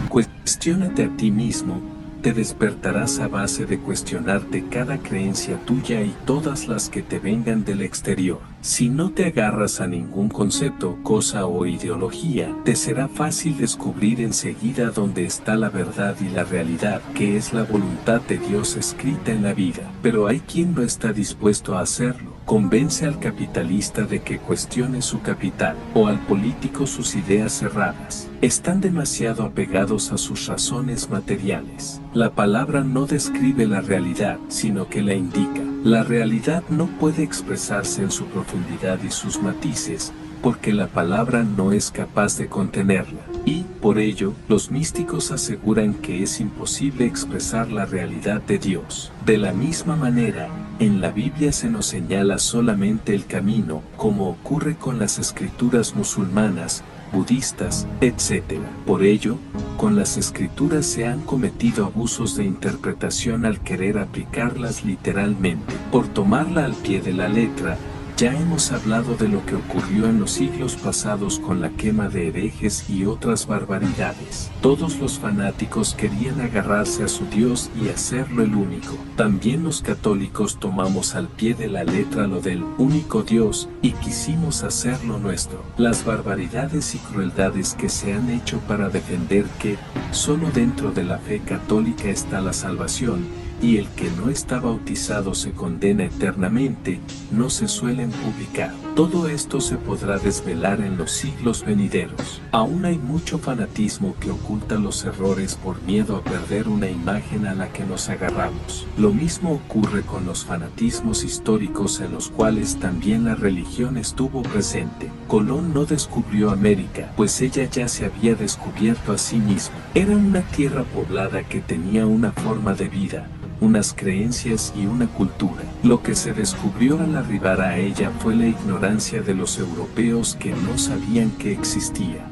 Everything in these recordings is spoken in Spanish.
Cuestiónate a ti mismo, te despertarás a base de cuestionarte cada creencia tuya y todas las que te vengan del exterior. Si no te agarras a ningún concepto, cosa o ideología, te será fácil descubrir enseguida dónde está la verdad y la realidad, que es la voluntad de Dios escrita en la vida. Pero hay quien no está dispuesto a hacerlo. Convence al capitalista de que cuestione su capital, o al político sus ideas cerradas. Están demasiado apegados a sus razones materiales. La palabra no describe la realidad, sino que la indica. La realidad no puede expresarse en su profundidad y sus matices, porque la palabra no es capaz de contenerla. Y, por ello, los místicos aseguran que es imposible expresar la realidad de Dios. De la misma manera, en la Biblia se nos señala solamente el camino, como ocurre con las escrituras musulmanas, budistas, etc. Por ello, con las escrituras se han cometido abusos de interpretación al querer aplicarlas literalmente. Por tomarla al pie de la letra, ya hemos hablado de lo que ocurrió en los siglos pasados con la quema de herejes y otras barbaridades. Todos los fanáticos querían agarrarse a su Dios y hacerlo el único. También los católicos tomamos al pie de la letra lo del único Dios y quisimos hacerlo nuestro. Las barbaridades y crueldades que se han hecho para defender que solo dentro de la fe católica está la salvación, y el que no está bautizado se condena eternamente, no se suelen publicar. Todo esto se podrá desvelar en los siglos venideros. Aún hay mucho fanatismo que oculta los errores por miedo a perder una imagen a la que nos agarramos. Lo mismo ocurre con los fanatismos históricos en los cuales también la religión estuvo presente. Colón no descubrió América, pues ella ya se había descubierto a sí misma. Era una tierra poblada que tenía una forma de vida, unas creencias y una cultura. Lo que se descubrió al arribar a ella fue la ignorancia de los europeos que no sabían que existía.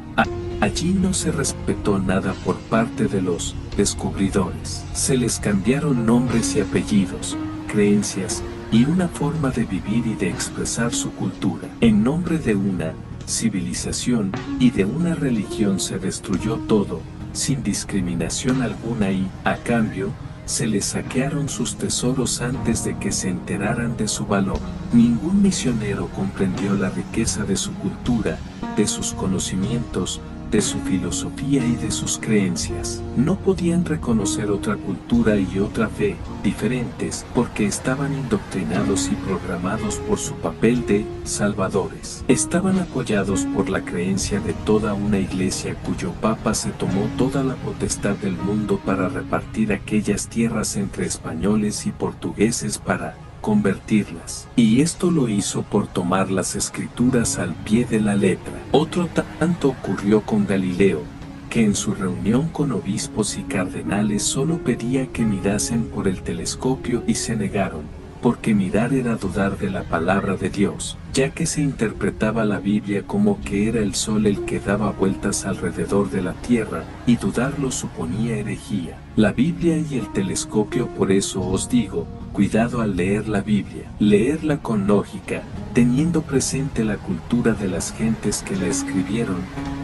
Allí no se respetó nada por parte de los descubridores. Se les cambiaron nombres y apellidos, creencias y una forma de vivir y de expresar su cultura. En nombre de una civilización y de una religión se destruyó todo, sin discriminación alguna y, a cambio, se les saquearon sus tesoros antes de que se enteraran de su valor. Ningún misionero comprendió la riqueza de su cultura, de sus conocimientos, de su filosofía y de sus creencias. No podían reconocer otra cultura y otra fe, diferentes, porque estaban indoctrinados y programados por su papel de salvadores. Estaban apoyados por la creencia de toda una iglesia cuyo papa se tomó toda la potestad del mundo para repartir aquellas tierras entre españoles y portugueses para convertirlas. Y esto lo hizo por tomar las escrituras al pie de la letra. Otro tanto ocurrió con Galileo, que en su reunión con obispos y cardenales solo pedía que mirasen por el telescopio y se negaron, porque mirar era dudar de la palabra de Dios, ya que se interpretaba la Biblia como que era el sol el que daba vueltas alrededor de la tierra, y dudarlo suponía herejía. La Biblia y el telescopio, por eso os digo, cuidado al leer la Biblia, leerla con lógica, teniendo presente la cultura de las gentes que la escribieron,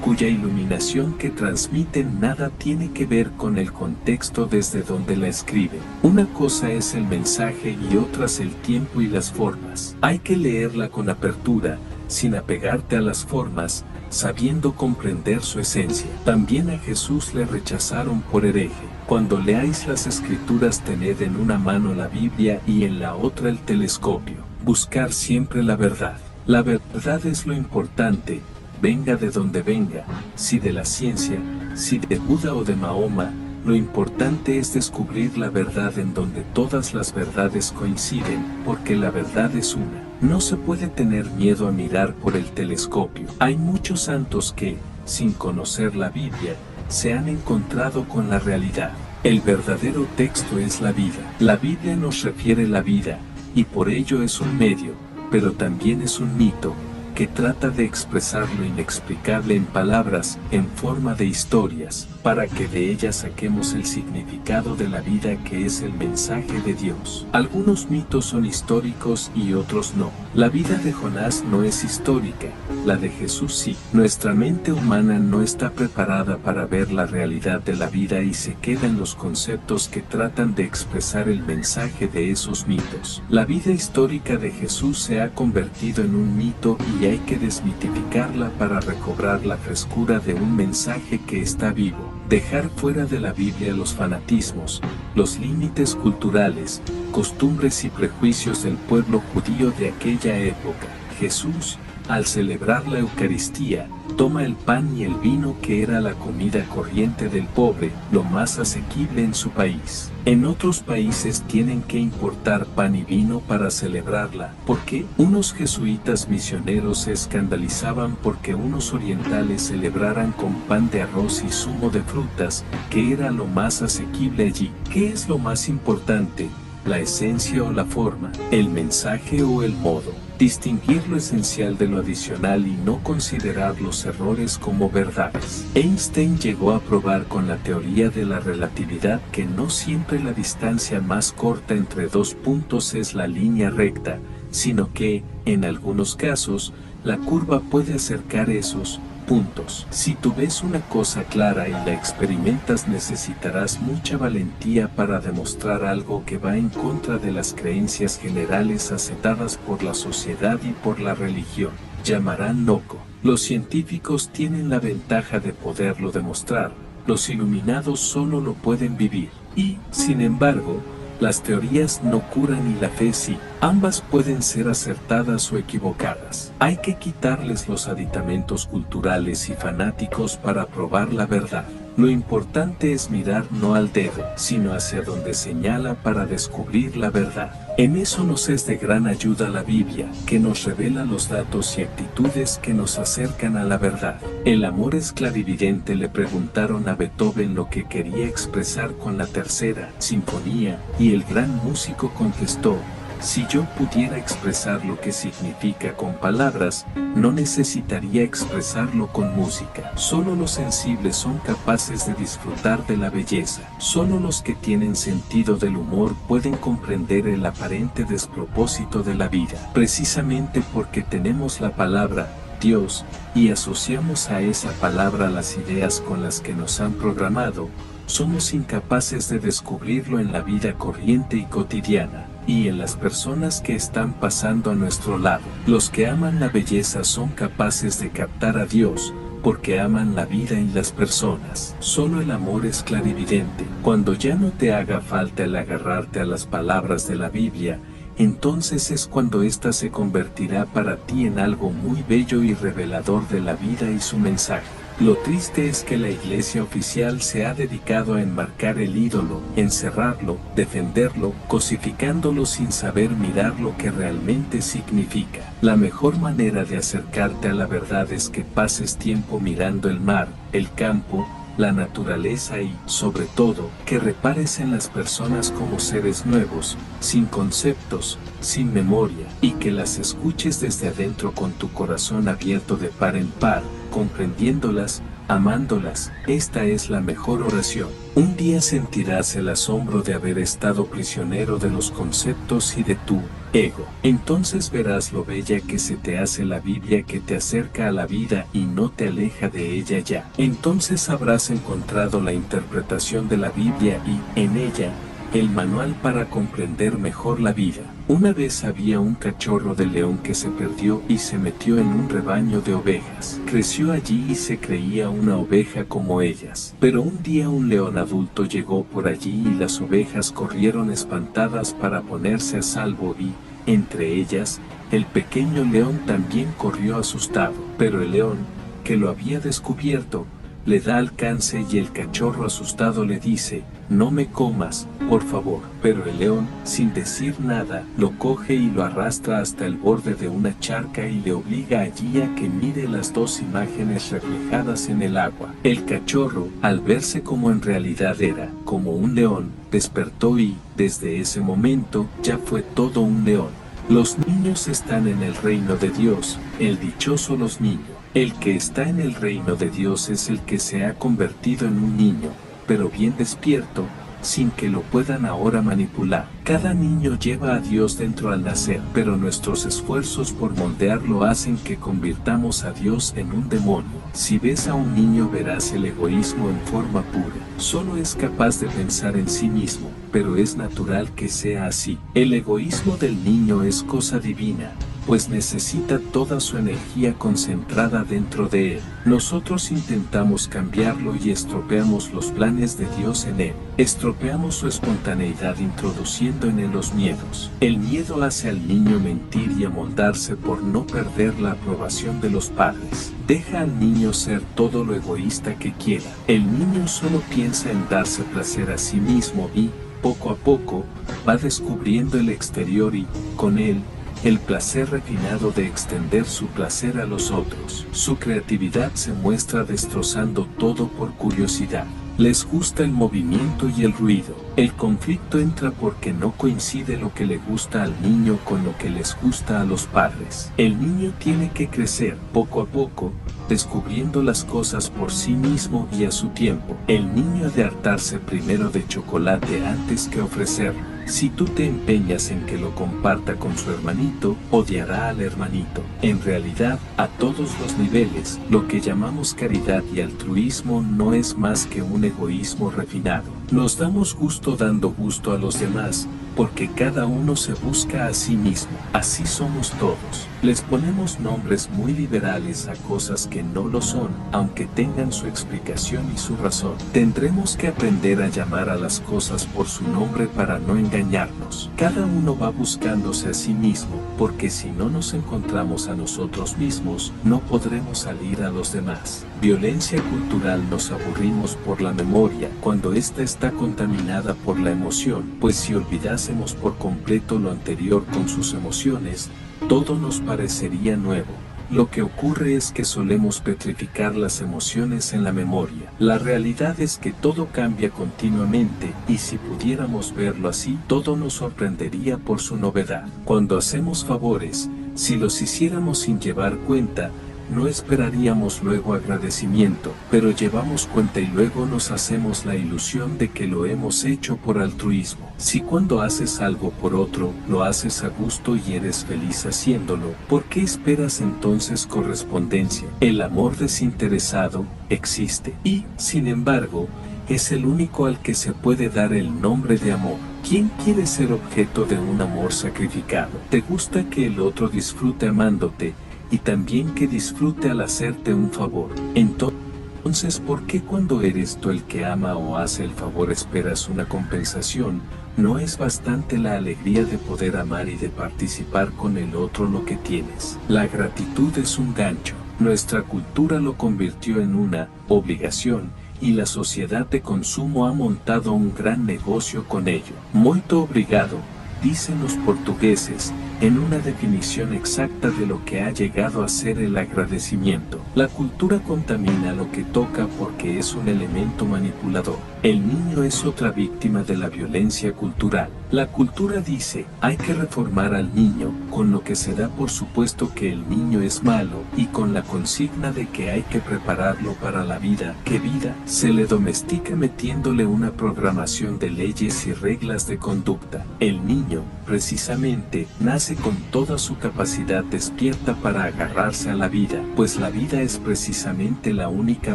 cuya iluminación que transmiten nada tiene que ver con el contexto desde donde la escriben. Una cosa es el mensaje y otras el tiempo y las formas. Hay que leerla con apertura, sin apegarte a las formas, sabiendo comprender su esencia. También a Jesús le rechazaron por hereje. Cuando leáis las escrituras, tened en una mano la Biblia y en la otra el telescopio. Buscar siempre la verdad. La verdad es lo importante, venga de donde venga, si de la ciencia, si de Buda o de Mahoma. Lo importante es descubrir la verdad en donde todas las verdades coinciden, porque la verdad es una. No se puede tener miedo a mirar por el telescopio. Hay muchos santos que, sin conocer la Biblia, se han encontrado con la realidad. El verdadero texto es la vida. La Biblia nos refiere la vida, y por ello es un medio, pero también es un mito, que trata de expresar lo inexplicable en palabras, en forma de historias, para que de ellas saquemos el significado de la vida que es el mensaje de Dios. Algunos mitos son históricos y otros no. La vida de Jonás no es histórica, la de Jesús sí. Nuestra mente humana no está preparada para ver la realidad de la vida y se queda en los conceptos que tratan de expresar el mensaje de esos mitos. La vida histórica de Jesús se ha convertido en un mito y hay que desmitificarla para recobrar la frescura de un mensaje que está vivo. Dejar fuera de la Biblia los fanatismos, los límites culturales, costumbres y prejuicios del pueblo judío de aquella época. Jesús, al celebrar la Eucaristía, toma el pan y el vino que era la comida corriente del pobre, lo más asequible en su país. En otros países tienen que importar pan y vino para celebrarla, porque unos jesuitas misioneros se escandalizaban porque unos orientales celebraran con pan de arroz y zumo de frutas, que era lo más asequible allí. ¿Qué es lo más importante? ¿La esencia o la forma? ¿El mensaje o el modo? Distinguir lo esencial de lo adicional y no considerar los errores como verdades. Einstein llegó a probar con la teoría de la relatividad que no siempre la distancia más corta entre dos puntos es la línea recta, sino que, en algunos casos, la curva puede acercar esos puntos. Si tú ves una cosa clara y la experimentas, necesitarás mucha valentía para demostrar algo que va en contra de las creencias generales aceptadas por la sociedad y por la religión. Llamarán loco. Los científicos tienen la ventaja de poderlo demostrar, los iluminados solo lo pueden vivir. Y, sin embargo, las teorías no curan y la fe sí. Ambas pueden ser acertadas o equivocadas. Hay que quitarles los aditamentos culturales y fanáticos para probar la verdad. Lo importante es mirar no al dedo, sino hacia donde señala para descubrir la verdad. En eso nos es de gran ayuda la Biblia, que nos revela los datos y actitudes que nos acercan a la verdad. El amor es clarividente. Le preguntaron a Beethoven lo que quería expresar con la tercera sinfonía, y el gran músico contestó: si yo pudiera expresar lo que significa con palabras, no necesitaría expresarlo con música. Solo los sensibles son capaces de disfrutar de la belleza. Solo los que tienen sentido del humor pueden comprender el aparente despropósito de la vida. Precisamente porque tenemos la palabra Dios y asociamos a esa palabra las ideas con las que nos han programado, somos incapaces de descubrirlo en la vida corriente y cotidiana, y en las personas que están pasando a nuestro lado. Los que aman la belleza son capaces de captar a Dios, porque aman la vida y las personas. Solo el amor es clarividente. Cuando ya no te haga falta el agarrarte a las palabras de la Biblia, entonces es cuando ésta se convertirá para ti en algo muy bello y revelador de la vida y su mensaje. Lo triste es que la iglesia oficial se ha dedicado a enmarcar el ídolo, encerrarlo, defenderlo, cosificándolo sin saber mirar lo que realmente significa. La mejor manera de acercarte a la verdad es que pases tiempo mirando el mar, el campo, la naturaleza y, sobre todo, que repares en las personas como seres nuevos, sin conceptos, sin memoria, y que las escuches desde adentro con tu corazón abierto de par en par, comprendiéndolas, amándolas. Esta es la mejor oración. Un día sentirás el asombro de haber estado prisionero de los conceptos y de tu ego. Entonces verás lo bella que se te hace la Biblia, que te acerca a la vida y no te aleja de ella ya. Entonces habrás encontrado la interpretación de la Biblia y, en ella, el manual para comprender mejor la vida. Una vez había un cachorro de león que se perdió y se metió en un rebaño de ovejas. Creció allí y se creía una oveja como ellas. Pero un día un león adulto llegó por allí y las ovejas corrieron espantadas para ponerse a salvo y, entre ellas, el pequeño león también corrió asustado. Pero el león, que lo había descubierto, le da alcance y el cachorro asustado le dice: no me comas, por favor. Pero el león, sin decir nada, lo coge y lo arrastra hasta el borde de una charca y le obliga allí a que mire las dos imágenes reflejadas en el agua. El cachorro, al verse como en realidad era, como un león, despertó y, desde ese momento, ya fue todo un león. Los niños están en el reino de Dios, el dichoso los niños. El que está en el reino de Dios es el que se ha convertido en un niño, pero bien despierto, sin que lo puedan ahora manipular. Cada niño lleva a Dios dentro al nacer, pero nuestros esfuerzos por moldearlo hacen que convirtamos a Dios en un demonio. Si ves a un niño verás el egoísmo en forma pura. Solo es capaz de pensar en sí mismo, pero es natural que sea así. El egoísmo del niño es cosa divina, pues necesita toda su energía concentrada dentro de él. Nosotros intentamos cambiarlo y estropeamos los planes de Dios en él. Estropeamos su espontaneidad introduciendo en él los miedos. El miedo hace al niño mentir y amoldarse por no perder la aprobación de los padres. Deja al niño ser todo lo egoísta que quiera. El niño solo piensa en darse placer a sí mismo y, poco a poco, va descubriendo el exterior y, con él, el placer refinado de extender su placer a los otros. Su creatividad se muestra destrozando todo por curiosidad. Les gusta el movimiento y el ruido. El conflicto entra porque no coincide lo que le gusta al niño con lo que les gusta a los padres. El niño tiene que crecer poco a poco, descubriendo las cosas por sí mismo y a su tiempo. El niño ha de hartarse primero de chocolate antes que ofrecerlo. Si tú te empeñas en que lo comparta con su hermanito, odiará al hermanito. En realidad, a todos los niveles, lo que llamamos caridad y altruismo no es más que un egoísmo refinado. Nos damos gusto dando gusto a los demás, porque cada uno se busca a sí mismo. Así somos todos. Les ponemos nombres muy liberales a cosas que no lo son, aunque tengan su explicación y su razón. Tendremos que aprender a llamar a las cosas por su nombre para no engañarnos. Cada uno va buscándose a sí mismo, porque si no nos encontramos a nosotros mismos, no podremos salir a los demás. Violencia cultural. Nos aburrimos por la memoria, cuando ésta está contaminada por la emoción, pues si olvidásemos por completo lo anterior con sus emociones, todo nos parecería nuevo. Lo que ocurre es que solemos petrificar las emociones en la memoria. La realidad es que todo cambia continuamente, y si pudiéramos verlo así, todo nos sorprendería por su novedad. Cuando hacemos favores, si los hiciéramos sin llevar cuenta, no esperaríamos luego agradecimiento, pero llevamos cuenta y luego nos hacemos la ilusión de que lo hemos hecho por altruismo. Si cuando haces algo por otro, lo haces a gusto y eres feliz haciéndolo, ¿por qué esperas entonces correspondencia? El amor desinteresado existe y, sin embargo, es el único al que se puede dar el nombre de amor. ¿Quién quiere ser objeto de un amor sacrificado? ¿Te gusta que el otro disfrute amándote y también que disfrute al hacerte un favor? Entonces, ¿por qué cuando eres tú el que ama o hace el favor esperas una compensación? ¿No es bastante la alegría de poder amar y de participar con el otro lo que tienes? La gratitud es un gancho. Nuestra cultura lo convirtió en una obligación, y la sociedad de consumo ha montado un gran negocio con ello. Muito obrigado, dicen los portugueses, en una definición exacta de lo que ha llegado a ser el agradecimiento. La cultura contamina lo que toca porque es un elemento manipulador. El niño es otra víctima de la violencia cultural. La cultura dice, hay que reformar al niño, con lo que se da por supuesto que el niño es malo, y con la consigna de que hay que prepararlo para la vida. ¿Qué vida? Se le domestica metiéndole una programación de leyes y reglas de conducta. El niño, precisamente, nace con toda su capacidad despierta para agarrarse a la vida, pues la vida es precisamente la única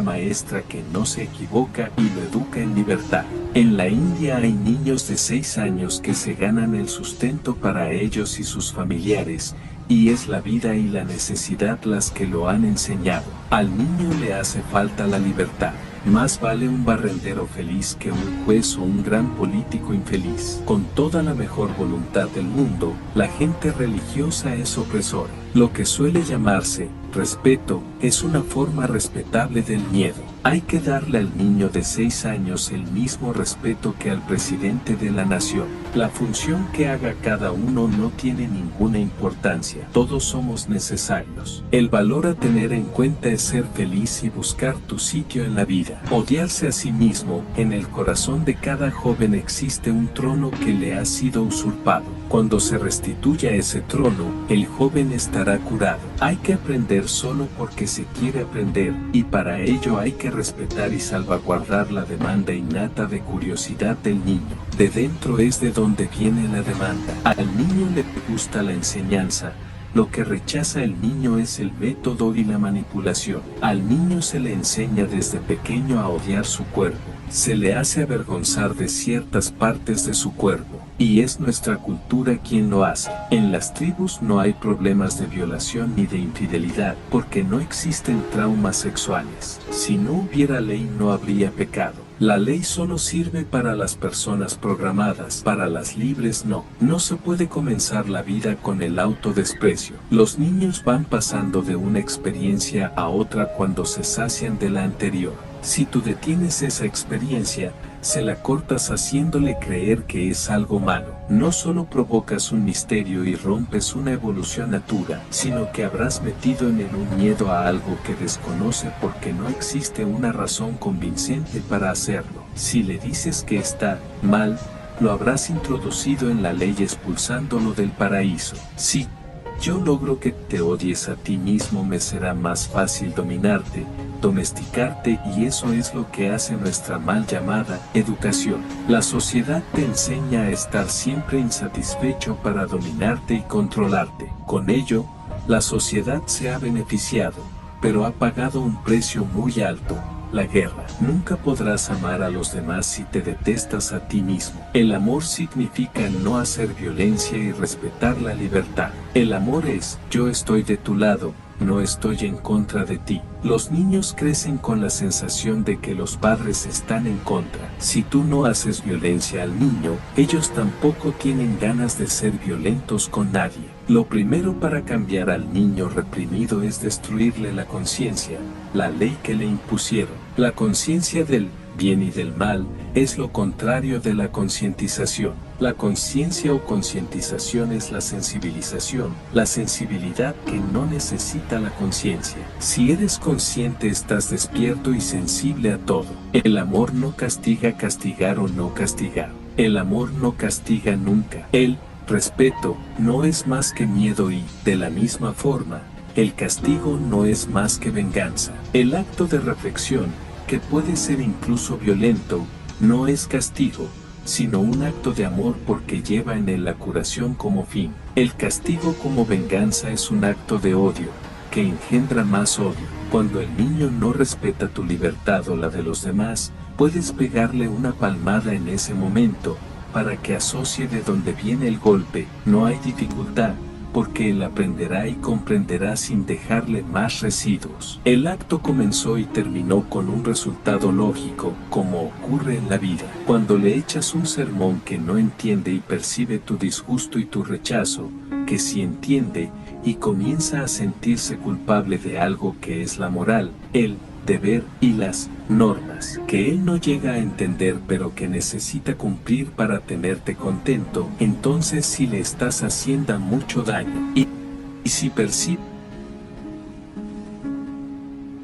maestra que no se equivoca y lo educa en libertad. En la India hay niños de 6 años que se ganan el sustento para ellos y sus familiares, y es la vida y la necesidad las que lo han enseñado. Al niño le hace falta la libertad. Más vale un barrendero feliz que un juez o un gran político infeliz. Con toda la mejor voluntad del mundo, la gente religiosa es opresora. Lo que suele llamarse respeto es una forma respetable del miedo. Hay que darle al niño de 6 años el mismo respeto que al presidente de la nación. La función que haga cada uno no tiene ninguna importancia. Todos somos necesarios. El valor a tener en cuenta es ser feliz y buscar tu sitio en la vida. Odiarse a sí mismo. En el corazón de cada joven existe un trono que le ha sido usurpado. Cuando se restituya ese trono, el joven estará curado. Hay que aprender solo porque se quiere aprender, y para ello hay que respetar y salvaguardar la demanda innata de curiosidad del niño. De dentro es de donde viene la demanda. Al niño le gusta la enseñanza. Lo que rechaza el niño es el método y la manipulación. Al niño se le enseña desde pequeño a odiar su cuerpo. Se le hace avergonzar de ciertas partes de su cuerpo, y es nuestra cultura quien lo hace. En las tribus no hay problemas de violación ni de infidelidad, porque no existen traumas sexuales. Si no hubiera ley no habría pecado. La ley solo sirve para las personas programadas, para las libres no. No se puede comenzar la vida con el autodesprecio. Los niños van pasando de una experiencia a otra cuando se sacian de la anterior. Si tú detienes esa experiencia, se la cortas haciéndole creer que es algo malo. No solo provocas un misterio y rompes una evolución natura, sino que habrás metido en él un miedo a algo que desconoce porque no existe una razón convincente para hacerlo. Si le dices que está mal, lo habrás introducido en la ley expulsándolo del paraíso. Si yo logro que te odies a ti mismo, me será más fácil dominarte, domesticarte, y eso es lo que hace nuestra mal llamada educación. La sociedad te enseña a estar siempre insatisfecho para dominarte y controlarte. Con ello, la sociedad se ha beneficiado, pero ha pagado un precio muy alto. La guerra. Nunca podrás amar a los demás si te detestas a ti mismo. El amor significa no hacer violencia y respetar la libertad. El amor es, yo estoy de tu lado, no estoy en contra de ti. Los niños crecen con la sensación de que los padres están en contra. Si tú no haces violencia al niño, ellos tampoco tienen ganas de ser violentos con nadie. Lo primero para cambiar al niño reprimido es destruirle la conciencia, la ley que le impusieron. La conciencia del bien y del mal es lo contrario de la concientización. La conciencia o concientización es la sensibilización, la sensibilidad que no necesita la conciencia. Si eres consciente, estás despierto y sensible a todo. El amor no castiga castigar o no castigar. El amor no castiga nunca. El respeto no es más que miedo y, de la misma forma, el castigo no es más que venganza. El acto de reflexión, que puede ser incluso violento, no es castigo, sino un acto de amor porque lleva en él la curación como fin. El castigo como venganza es un acto de odio, que engendra más odio. Cuando el niño no respeta tu libertad o la de los demás, puedes pegarle una palmada en ese momento, para que asocie de dónde viene el golpe. No hay dificultad, porque él aprenderá y comprenderá sin dejarle más residuos. El acto comenzó y terminó con un resultado lógico, como ocurre en la vida. Cuando le echas un sermón que no entiende y percibe tu disgusto y tu rechazo, que sí entiende, y comienza a sentirse culpable de algo que es la moral, el deber y las normas, que él no llega a entender pero que necesita cumplir para tenerte contento, entonces sí le estás haciendo mucho daño. Y si percibe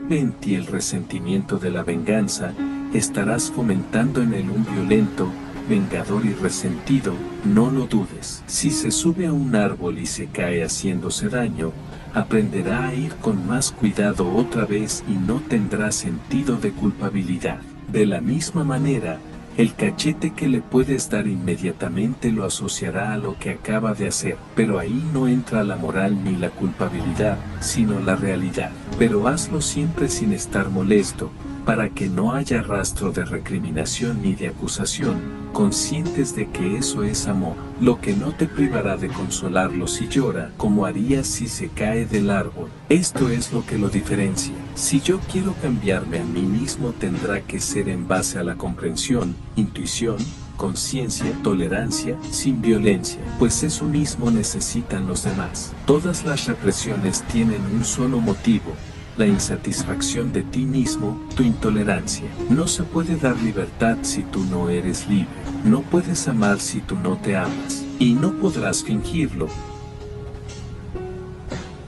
en ti el resentimiento de la venganza, estarás fomentando en él un violento, vengador y resentido. No lo dudes. Si se sube a un árbol y se cae haciéndose daño, aprenderá a ir con más cuidado otra vez y no tendrá sentido de culpabilidad. De la misma manera, el cachete que le puedes dar inmediatamente lo asociará a lo que acaba de hacer, pero ahí no entra la moral ni la culpabilidad, sino la realidad. Pero hazlo siempre sin estar molesto, para que no haya rastro de recriminación ni de acusación, conscientes de que eso es amor, lo que no te privará de consolarlo si llora, como harías si se cae del árbol. Esto es lo que lo diferencia. Si yo quiero cambiarme a mí mismo, tendrá que ser en base a la comprensión, intuición, conciencia, tolerancia, sin violencia, pues eso mismo necesitan los demás. Todas las represiones tienen un solo motivo: la insatisfacción de ti mismo, tu intolerancia. No se puede dar libertad si tú no eres libre. No puedes amar si tú no te amas. Y no podrás fingirlo,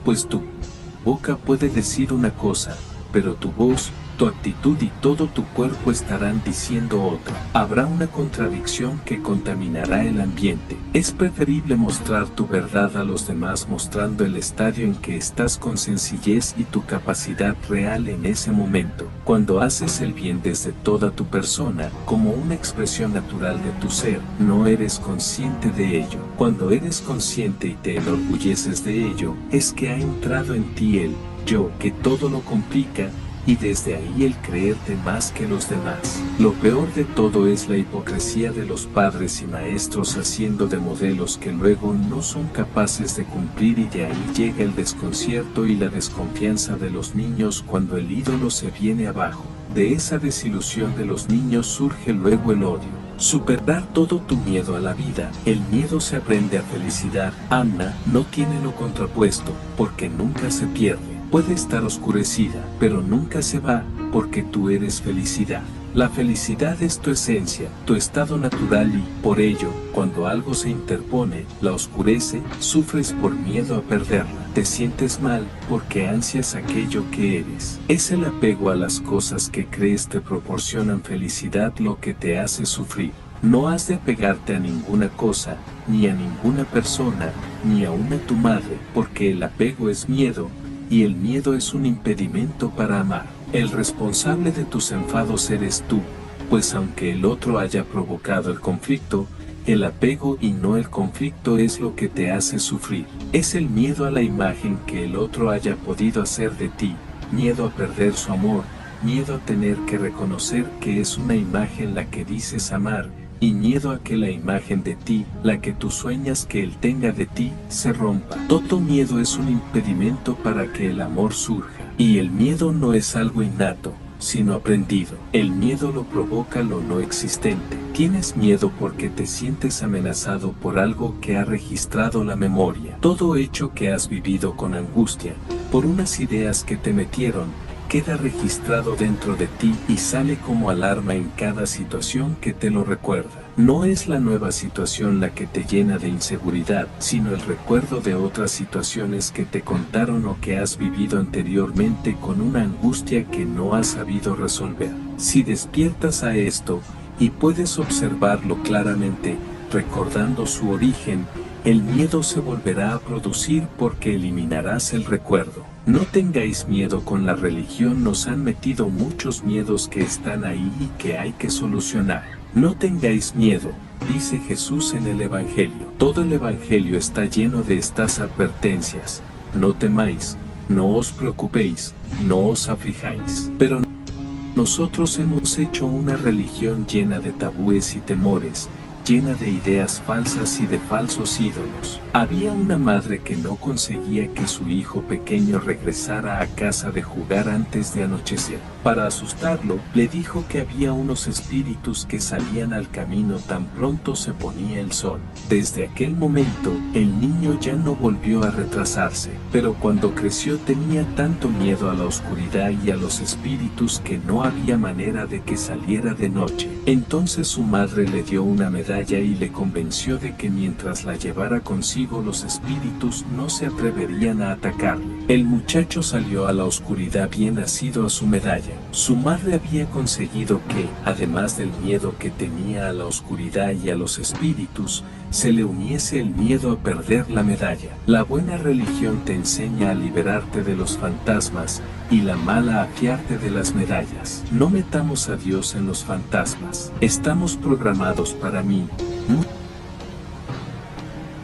pues tu boca puede decir una cosa, pero tu voz tu actitud y todo tu cuerpo estarán diciendo otra. Habrá una contradicción que contaminará el ambiente. Es preferible mostrar tu verdad a los demás mostrando el estadio en que estás con sencillez y tu capacidad real en ese momento. Cuando haces el bien desde toda tu persona, como una expresión natural de tu ser, no eres consciente de ello. Cuando eres consciente y te enorgulleces de ello, es que ha entrado en ti el yo que todo lo complica, y desde ahí el creerte más que los demás. Lo peor de todo es la hipocresía de los padres y maestros haciendo de modelos que luego no son capaces de cumplir, y de ahí llega el desconcierto y la desconfianza de los niños cuando el ídolo se viene abajo. De esa desilusión de los niños surge luego el odio. Superar todo tu miedo a la vida. El miedo se aprende a felicidad. Anna no tiene lo contrapuesto, porque nunca se pierde. Puede estar oscurecida, pero nunca se va, porque tú eres felicidad. La felicidad es tu esencia, tu estado natural y, por ello, cuando algo se interpone, la oscurece, sufres por miedo a perderla. Te sientes mal porque ansias aquello que eres. Es el apego a las cosas que crees te proporcionan felicidad lo que te hace sufrir. No has de apegarte a ninguna cosa, ni a ninguna persona, ni aun a tu madre, porque el apego es miedo, y el miedo es un impedimento para amar. El responsable de tus enfados eres tú, pues aunque el otro haya provocado el conflicto, el apego y no el conflicto es lo que te hace sufrir. Es el miedo a la imagen que el otro haya podido hacer de ti, miedo a perder su amor, miedo a tener que reconocer que es una imagen la que dices amar, y miedo a que la imagen de ti, la que tú sueñas que él tenga de ti, se rompa. Todo miedo es un impedimento para que el amor surja. Y el miedo no es algo innato, sino aprendido. El miedo lo provoca lo no existente. Tienes miedo porque te sientes amenazado por algo que ha registrado la memoria. Todo hecho que has vivido con angustia, por unas ideas que te metieron, queda registrado dentro de ti y sale como alarma en cada situación que te lo recuerda. No es la nueva situación la que te llena de inseguridad, sino el recuerdo de otras situaciones que te contaron o que has vivido anteriormente con una angustia que no has sabido resolver. Si despiertas a esto, y puedes observarlo claramente, recordando su origen, el miedo se volverá a producir porque eliminarás el recuerdo. No tengáis miedo con la religión, nos han metido muchos miedos que están ahí y que hay que solucionar. No tengáis miedo, dice Jesús en el Evangelio. Todo el Evangelio está lleno de estas advertencias. No temáis, no os preocupéis, no os aflijáis. Pero nosotros hemos hecho una religión llena de tabúes y temores, llena de ideas falsas y de falsos ídolos. Había una madre que no conseguía que su hijo pequeño regresara a casa de jugar antes de anochecer. Para asustarlo, le dijo que había unos espíritus que salían al camino tan pronto se ponía el sol. Desde aquel momento, el niño ya no volvió a retrasarse, pero cuando creció tenía tanto miedo a la oscuridad y a los espíritus que no había manera de que saliera de noche. Entonces su madre le dio una medalla y le convenció de que mientras la llevara consigo los espíritus no se atreverían a atacarle. El muchacho salió a la oscuridad bien asido a su medalla. Su madre había conseguido que, además del miedo que tenía a la oscuridad y a los espíritus, se le uniese el miedo a perder la medalla. La buena religión te enseña a liberarte de los fantasmas y la mala a fiarte de las medallas. No metamos a Dios en los fantasmas. Estamos programados para mí.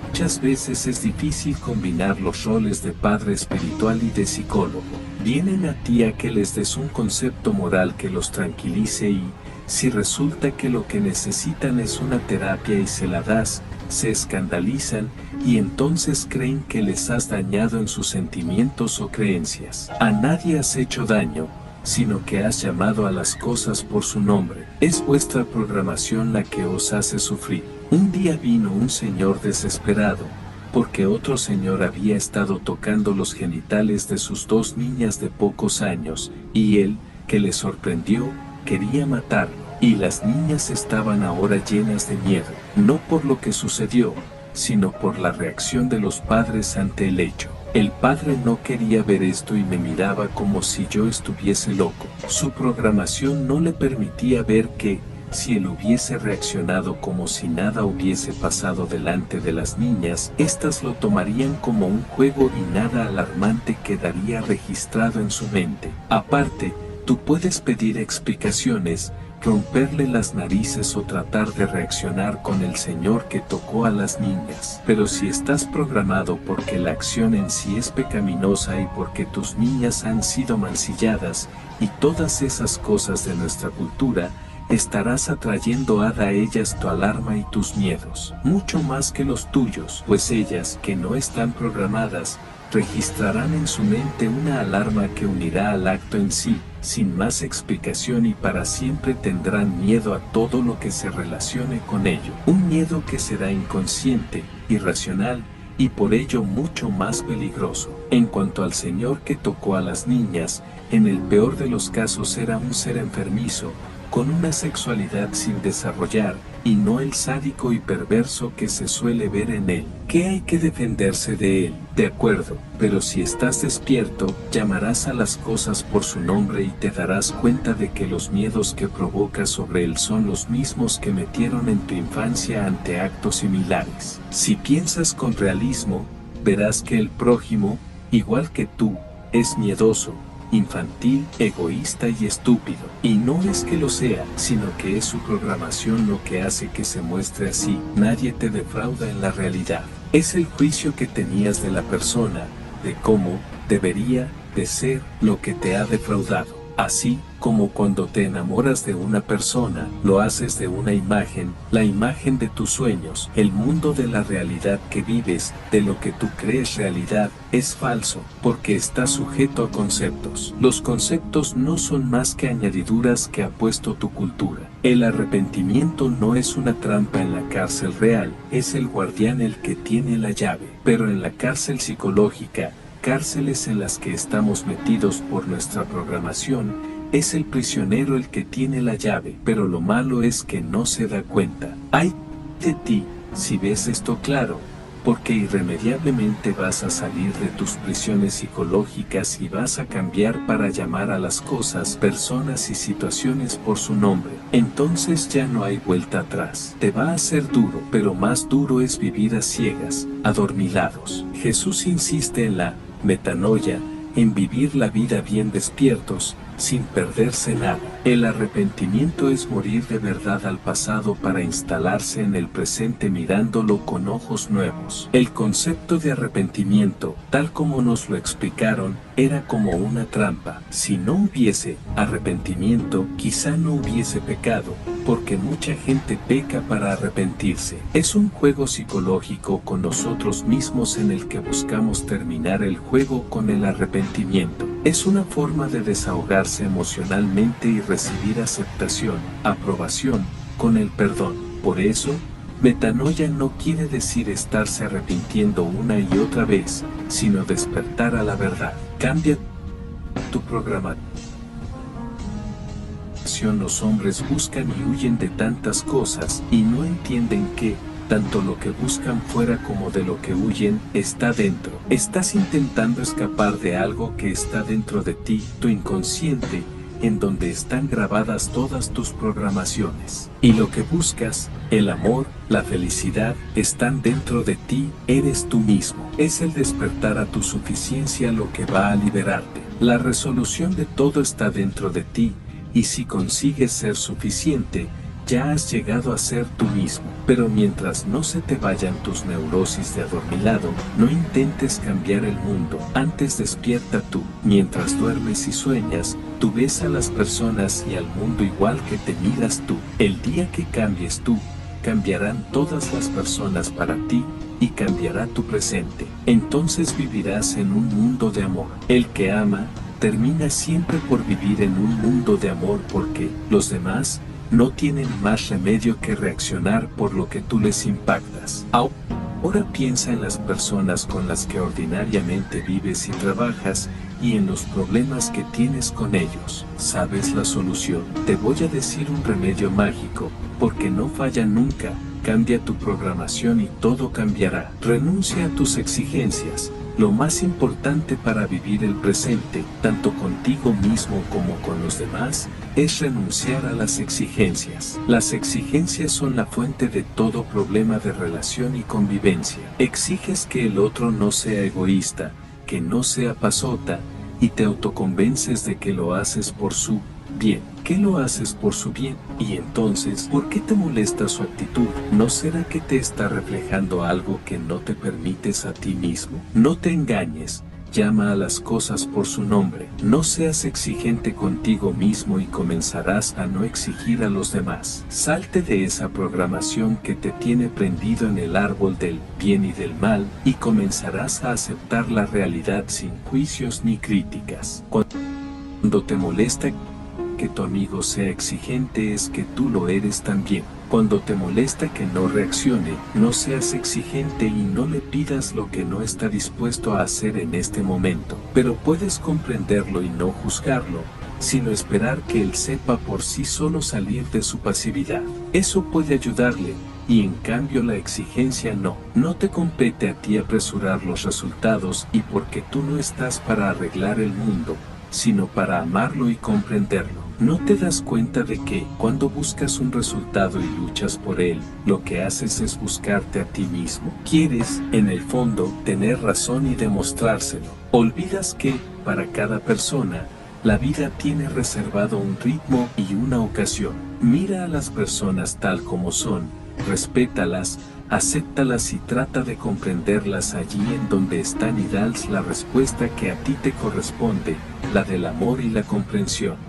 Muchas veces es difícil combinar los roles de padre espiritual y de psicólogo. Vienen a ti a que les des un concepto moral que los tranquilice y, si resulta que lo que necesitan es una terapia y se la das, se escandalizan y entonces creen que les has dañado en sus sentimientos o creencias. A nadie has hecho daño, sino que has llamado a las cosas por su nombre. Es vuestra programación la que os hace sufrir. Un día vino un señor desesperado, porque otro señor había estado tocando los genitales de sus dos niñas de pocos años, y él, que le sorprendió, quería matarlo. Y las niñas estaban ahora llenas de miedo, no por lo que sucedió, sino por la reacción de los padres ante el hecho. El padre no quería ver esto y me miraba como si yo estuviese loco. Su programación no le permitía ver que, si él hubiese reaccionado como si nada hubiese pasado delante de las niñas, éstas lo tomarían como un juego y nada alarmante quedaría registrado en su mente. Aparte, tú puedes pedir explicaciones, romperle las narices o tratar de reaccionar con el señor que tocó a las niñas. Pero si estás programado porque la acción en sí es pecaminosa y porque tus niñas han sido mancilladas, y todas esas cosas de nuestra cultura, estarás atrayendo a ellas tu alarma y tus miedos, mucho más que los tuyos, pues ellas, que no están programadas, registrarán en su mente una alarma que unirá al acto en sí, sin más explicación, y para siempre tendrán miedo a todo lo que se relacione con ello. Un miedo que será inconsciente, irracional, y por ello mucho más peligroso. En cuanto al señor que tocó a las niñas, en el peor de los casos era un ser enfermizo, con una sexualidad sin desarrollar, y no el sádico y perverso que se suele ver en él. ¿Qué hay que defenderse de él? De acuerdo, pero si estás despierto, llamarás a las cosas por su nombre y te darás cuenta de que los miedos que provocas sobre él son los mismos que metieron en tu infancia ante actos similares. Si piensas con realismo, verás que el prójimo, igual que tú, es miedoso, infantil, egoísta y estúpido. Y no es que lo sea, sino que es su programación lo que hace que se muestre así. Nadie te defrauda en la realidad. Es el juicio que tenías de la persona, de cómo debería de ser, lo que te ha defraudado. Así como cuando te enamoras de una persona, lo haces de una imagen, la imagen de tus sueños. El mundo de la realidad que vives, de lo que tú crees realidad, es falso, porque está sujeto a conceptos. Los conceptos no son más que añadiduras que ha puesto tu cultura. El arrepentimiento no es una trampa en la cárcel real, es el guardián el que tiene la llave. Pero en la cárcel psicológica, cárceles en las que estamos metidos por nuestra programación, es el prisionero el que tiene la llave, pero lo malo es que no se da cuenta. Ay de ti, si ves esto claro, porque irremediablemente vas a salir de tus prisiones psicológicas y vas a cambiar para llamar a las cosas, personas y situaciones por su nombre. Entonces ya no hay vuelta atrás. Te va a ser duro, pero más duro es vivir a ciegas, adormilados. Jesús insiste en la metanoia, en vivir la vida bien despiertos, sin perderse nada. El arrepentimiento es morir de verdad al pasado para instalarse en el presente mirándolo con ojos nuevos. El concepto de arrepentimiento, tal como nos lo explicaron, era como una trampa. Si no hubiese arrepentimiento, quizá no hubiese pecado, porque mucha gente peca para arrepentirse. Es un juego psicológico con nosotros mismos en el que buscamos terminar el juego con el arrepentimiento. Es una forma de desahogarse emocionalmente y recibir aceptación, aprobación, con el perdón. Por eso, metanoia no quiere decir estarse arrepintiendo una y otra vez, sino despertar a la verdad. Cambia tu programación. Los hombres buscan y huyen de tantas cosas y no entienden que tanto lo que buscan fuera como de lo que huyen está dentro. Estás intentando escapar de algo que está dentro de ti, tu inconsciente, en donde están grabadas todas tus programaciones. Y lo que buscas, el amor, la felicidad, están dentro de ti, eres tú mismo. Es el despertar a tu suficiencia lo que va a liberarte. La resolución de todo está dentro de ti, y si consigues ser suficiente, ya has llegado a ser tú mismo. Pero mientras no se te vayan tus neurosis de adormilado, no intentes cambiar el mundo, antes despierta tú. Mientras duermes y sueñas, tú ves a las personas y al mundo igual que te miras tú. El día que cambies tú, cambiarán todas las personas para ti, y cambiará tu presente. Entonces vivirás en un mundo de amor. El que ama, termina siempre por vivir en un mundo de amor porque los demás no tienen más remedio que reaccionar por lo que tú les impactas. Ahora piensa en las personas con las que ordinariamente vives y trabajas y en los problemas que tienes con ellos. ¿Sabes la solución? Te voy a decir un remedio mágico, porque no falla nunca, Cambia tu programación y todo cambiará. Renuncia a tus exigencias. Lo más importante para vivir el presente, tanto contigo mismo como con los demás, es renunciar a las exigencias. Las exigencias son la fuente de todo problema de relación y convivencia. Exiges que el otro no sea egoísta, que no sea pasota, y te autoconvences de que lo haces por su bien. ¿Qué lo haces por su bien? Y entonces, ¿por qué te molesta su actitud? ¿No será que te está reflejando algo que no te permites a ti mismo? No te engañes. Llama a las cosas por su nombre. No seas exigente contigo mismo y comenzarás a no exigir a los demás. Salte de esa programación que te tiene prendido en el árbol del bien y del mal y comenzarás a aceptar la realidad sin juicios ni críticas. Cuando te molesta que tu amigo sea exigente es que tú lo eres también. Cuando te molesta que no reaccione, no seas exigente y no le pidas lo que no está dispuesto a hacer en este momento. Pero puedes comprenderlo y no juzgarlo, sino esperar que él sepa por sí solo salir de su pasividad. Eso puede ayudarle, y en cambio la exigencia no. No te compete a ti apresurar los resultados y porque tú no estás para arreglar el mundo, sino para amarlo y comprenderlo. ¿No te das cuenta de que, cuando buscas un resultado y luchas por él, lo que haces es buscarte a ti mismo? Quieres, en el fondo, tener razón y demostrárselo. Olvidas que, para cada persona, la vida tiene reservado un ritmo y una ocasión. Mira a las personas tal como son, respétalas, acéptalas y trata de comprenderlas allí en donde están y dales la respuesta que a ti te corresponde, la del amor y la comprensión.